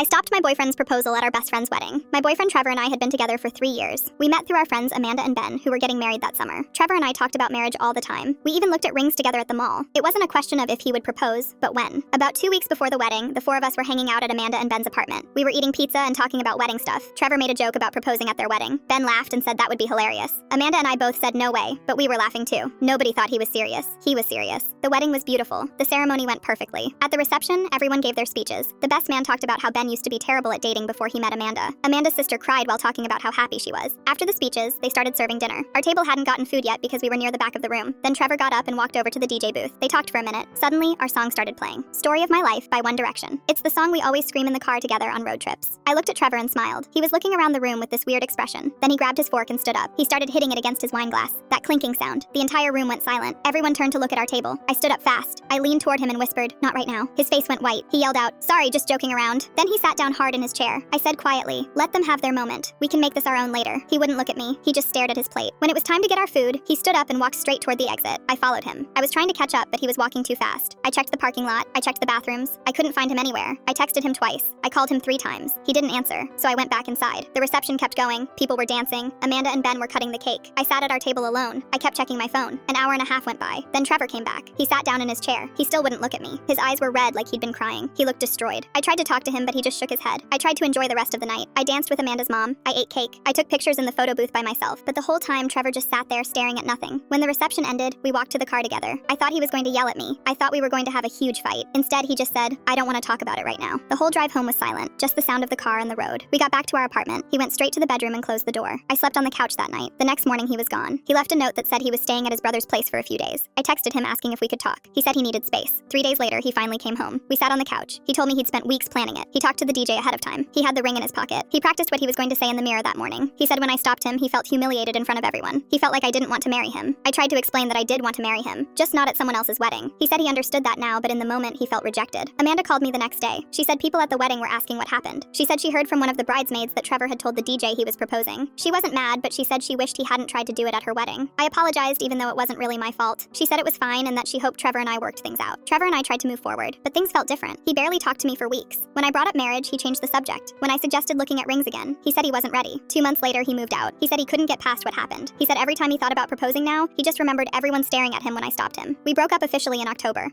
I stopped my boyfriend's proposal at our best friend's wedding. My boyfriend Trevor and I had been together for 3 years. We met through our friends Amanda and Ben, who were getting married that summer. Trevor and I talked about marriage all the time. We even looked at rings together at the mall. It wasn't a question of if he would propose, but when. About 2 weeks before the wedding, the four of us were hanging out at Amanda and Ben's apartment. We were eating pizza and talking about wedding stuff. Trevor made a joke about proposing at their wedding. Ben laughed and said that would be hilarious. Amanda and I both said no way, but we were laughing too. Nobody thought he was serious. He was serious. The wedding was beautiful. The ceremony went perfectly. At the reception, everyone gave their speeches. The best man talked about how Ben used to be terrible at dating before he met Amanda. Amanda's sister cried while talking about how happy she was. After the speeches, they started serving dinner. Our table hadn't gotten food yet because we were near the back of the room. Then Trevor got up and walked over to the DJ booth. They talked for a minute. Suddenly, our song started playing. Story of My Life by One Direction. It's the song we always scream in the car together on road trips. I looked at Trevor and smiled. He was looking around the room with this weird expression. Then he grabbed his fork and stood up. He started hitting it against his wine glass. That clinking sound. The entire room went silent. Everyone turned to look at our table. I stood up fast. I leaned toward him and whispered, "Not right now." His face went white. He yelled out, "Sorry, just joking around." Then he sat down hard in his chair. I said quietly, "Let them have their moment. We can make this our own later." He wouldn't look at me. He just stared at his plate. When it was time to get our food, he stood up and walked straight toward the exit. I followed him. I was trying to catch up, but he was walking too fast. I checked the parking lot. I checked the bathrooms. I couldn't find him anywhere. I texted him twice. I called him 3 times. He didn't answer, so I went back inside. The reception kept going. People were dancing. Amanda and Ben were cutting the cake. I sat at our table alone. I kept checking my phone. An hour and a half went by. Then Trevor came back. He sat down in his chair. He still wouldn't look at me. His eyes were red like he'd been crying. He looked destroyed. I tried to talk to him, but he just shook his head. I tried to enjoy the rest of the night. I danced with Amanda's mom. I ate cake. I took pictures in the photo booth by myself, but the whole time Trevor just sat there staring at nothing. When the reception ended, we walked to the car together. I thought he was going to yell at me. I thought we were going to have a huge fight. Instead, he just said, "I don't want to talk about it right now." The whole drive home was silent, just the sound of the car and the road. We got back to our apartment. He went straight to the bedroom and closed the door. I slept on the couch that night. The next morning, he was gone. He left a note that said he was staying at his brother's place for a few days. I texted him asking if we could talk. He said he needed space. 3 days later, he finally came home. We sat on the couch. He told me he'd spent weeks planning it. He talked to the DJ ahead of time. He had the ring in his pocket. He practiced what he was going to say in the mirror that morning. He said when I stopped him, he felt humiliated in front of everyone. He felt like I didn't want to marry him. I tried to explain that I did want to marry him, just not at someone else's wedding. He said he understood that now, but in the moment, he felt rejected. Amanda called me the next day. She said people at the wedding were asking what happened. She said she heard from one of the bridesmaids that Trevor had told the DJ he was proposing. She wasn't mad, but she said she wished he hadn't tried to do it at her wedding. I apologized even though it wasn't really my fault. She said it was fine and that she hoped Trevor and I worked things out. Trevor and I tried to move forward, but things felt different. He barely talked to me for weeks. When I brought up marriage, he changed the subject. When I suggested looking at rings again, he said he wasn't ready. 2 months later, he moved out. He said he couldn't get past what happened. He said every time he thought about proposing now, he just remembered everyone staring at him when I stopped him. We broke up officially in October.